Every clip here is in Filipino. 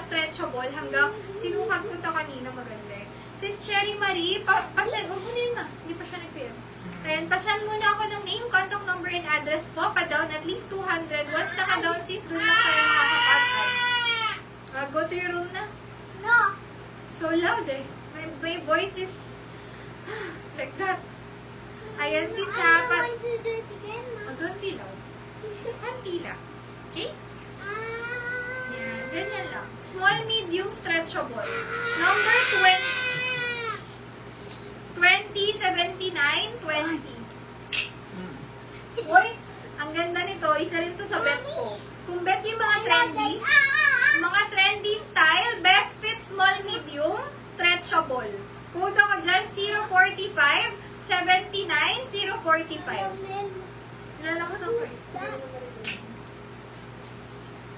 stretchable hanggang sinukat ko ito kanina maganda. Sis Cherry Marie, pasan, huwag mo na yun na. Hindi pa siya nag-PM. Ayan, pasan muna ako ng name, contact number, and address po. Pa-down at least 200. Once naka-down sis, doon lang kayo makakapag-add. Go to your room na. No. So loud eh. My voice is like that. Ayan sis ha. I want to do it again, Oh, don't be loud. Konti lang. Okay? Yan, ganyan lang. Small, medium, stretchable. Number 20, 79, 20. Uy, ang ganda nito. Isa rin to sa bet ko. Kung bet yung mga trendy style, best fit, small, medium, stretchable. Code ako dyan, 045, 79, 045. Lalakas ang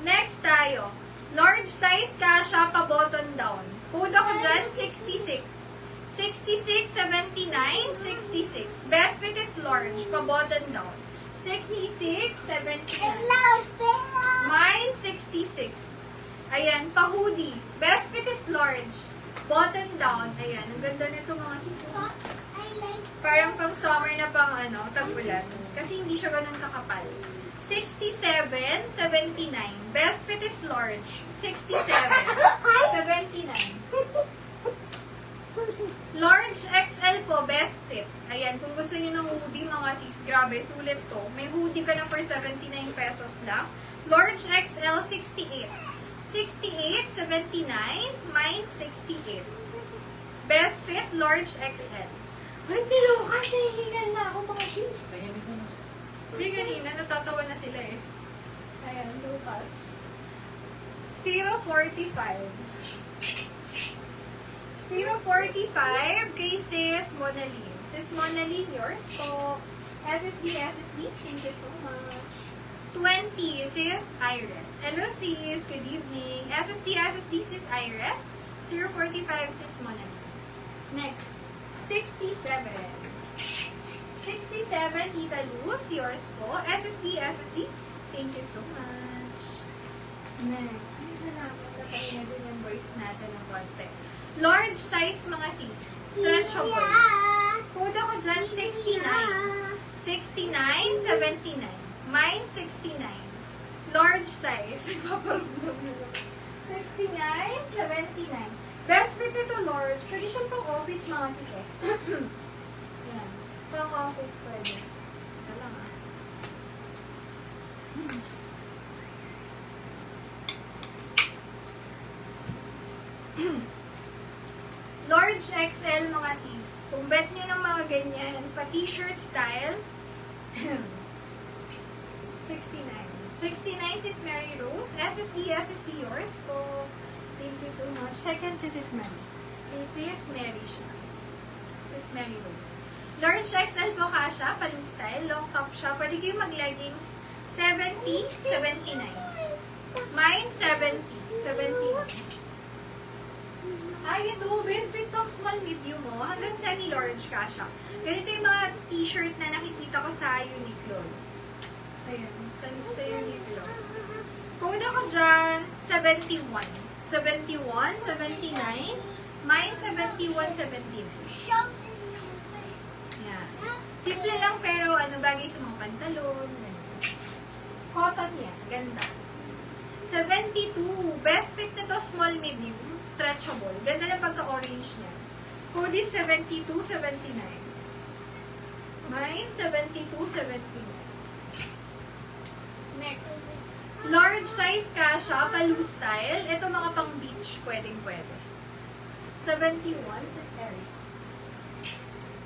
Next tayo. Large size kasha pa button down. Code ako dyan, 66. 66, 79, 66. Best fit is large, pa button down. 66, 79. Mine, 66. Ayan, pa hoodie. Best fit is large. Button down. Ayan, ang ganda nito mga sis. Parang pang summer na pang tag-ulan. Kasi hindi siya ganun kakapal. 67, 79. Best fit is large. 67, 79. Large XL po, best fit. Ayan, kung gusto niyo ng hoodie, mga sis, grabe, sulit to. May hoodie ka na for 79 pesos lang. Large XL, 68. 68, 79. Mine, 68. Best fit, large XL. Ay, nilukas, nahihingal na ako, mga sis. Hindi, kanina, natatawa na sila eh. Ayan, lukas. 045. 045 kay Sis Monalyn. Sis Monalyn, yours po. SSD, thank you so much. 20, Sis Iris. Hello sis, good evening. SSD, Sis Iris. 045, Sis Monalyn. Next, 67. 67, Tita Luz, yours po. SSD, SSD. Thank you so much. Next. Ay, salamat na kayo na din yung voice natin ng konti. Large size mga sis. Stretchable. Code ako dyan, 69. 69, 79. Mine, 69. Large size. 69, 79. Best fit ito, large. Pwede siyang pang office mga sis. Yan. Pang office pwede. Ito lang ah. Large XL mga sis. Kung bet nyo ng mga ganyan, pa t-shirt style, 69. 69 sis Mary Rose. SSD, SSD yours po. Thank you so much. Second sis is Mary. This is Mary siya. Sis Mary Rose. Large XL po kasha, paloo style, long top siya. Pwede kayo mag-leggings 70, 79. Mine 70, 79. Ay, ito, best fit pang small medium mo. Hanggang semi-large ka siya. Ganito yung mga t-shirt na nakikita ko sa Uniqlo. Ayan, sa Uniqlo. Code ako dyan, 71. 71, 79. Mine, 71, 79. Ayan. Simple lang pero bagay sa mga pantalon. Cotton yan. Ganda. 72. Best fit nito, small medium. Stretchable. Ganda na pagka-orange niya. Code is 72, 79. Mine, 72, 79. Next. Large size kasha, paloo style. Ito mga pang beach. Pwedeng pwede. 71, sis Eric.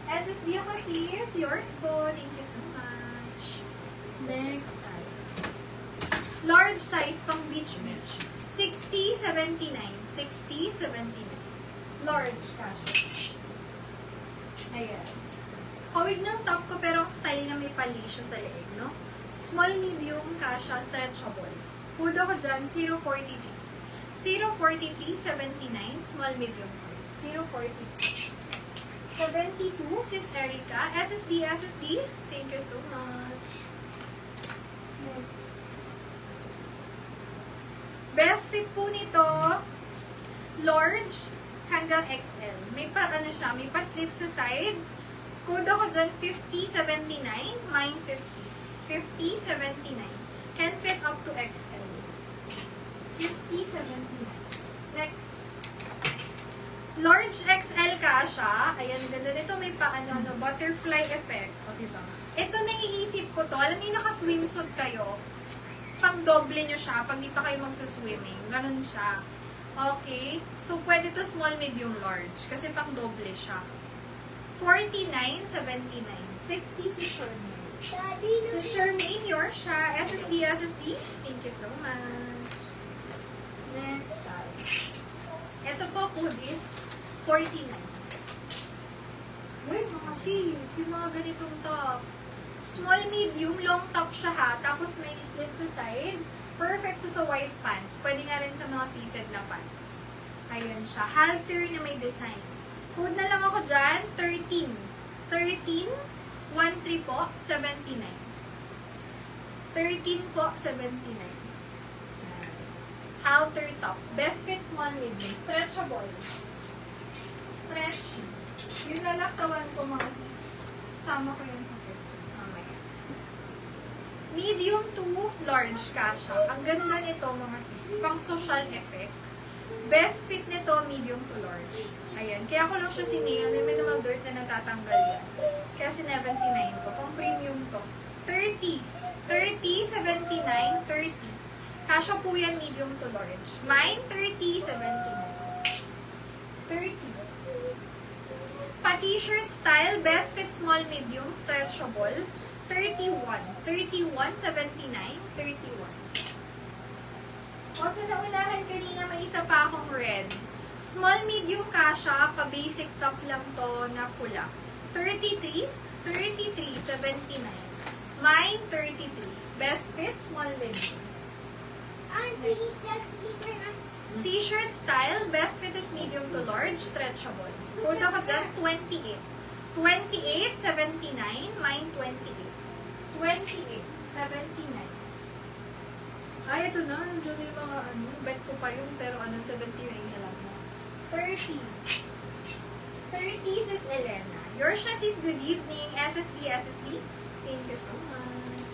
SSD ako sis. Yours po. Thank you so much. Next tayo. Large size pang beach. 60, 79. 60, 79. Large kasha. Ayan. Kawig ng top ko pero ang style na may pali siya sa leeg, no? Small, medium, kasha, stretchable. Hood ako dyan, 043. 043, 79. Small, medium size. 043. 72, sis Erica. SSD, SSD. Thank you so much. Next. Best fit po nito, large hanggang XL. May siya, may pa-slit sa side. Code ako dyan, 5079, mine 50. 5079. Can fit up to XL. 5079. Next. Large XL ka siya. Ayan, ganda nito. May butterfly effect. O, diba? Ito naiisip ko to. Alam niyo, naka-swimsuit kayo. Pang doble nyo siya pag di pa kayo magsuswimming. Ganun siya. Okay? So, pwede to small, medium, large. Kasi pang doble siya. 49, 79. 60 si Charmaine. So, Charmaine, yours siya. SSD, SSD. Thank you so much. Next time. Ito po, code is 49. Uy, mga sis. Yung mga ganitong top. Small, medium, long top siya ha. Tapos may slit sa side. Perfect to sa white pants. Pwede nga rin sa mga fitted na pants. Ayan siya. Halter na may design. Code na lang ako dyan. 13. 13. 13 po. 79. 13 po. 79. Halter top. Best fit small, medium. Stretchable. Stretch. Yung lalakawan ko mga sis. Sama ko yun sa fit. Medium to large kasha. Ang ganda nito mga sis. Pang social effect. Best fit nito, medium to large. Ayan. Kaya ko lang siya sinare. May minimal dirt na natatanggal yan. Kaya si 79 ko. Pang premium to. 30. 30, 79, 30. Kasha po yan, medium to large. Mine, 30, 79. 30. Pa-t-shirt style, best fit small, medium, stretchable. 31. 31, 79, 31. O sa naunahan kanina, may isa pa akong red. Small, medium kasha, pa-basic top lang to na pula. 33, 33, 79. Mine, 33. Best fit, small, medium. T-shirt style, best fit is medium to large, stretchable. Code ako dyan, 28. 28.79. Mine 28. 28.79. Ay, ito na. Nandiyan na yung mga ano. Bet ko pa yun. Pero 79 na lang. 30. 30 sis Elena. Your sis, good evening. SSD. Thank you so much.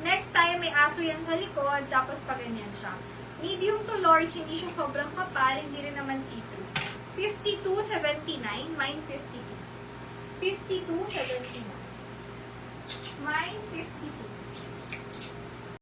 Next time, may aso yan sa likod. Tapos pa ganyan siya. Medium to large. Hindi siya sobrang kapal. Hindi rin naman see-through. 52.79. Mine 52. 52.79. Mine 52.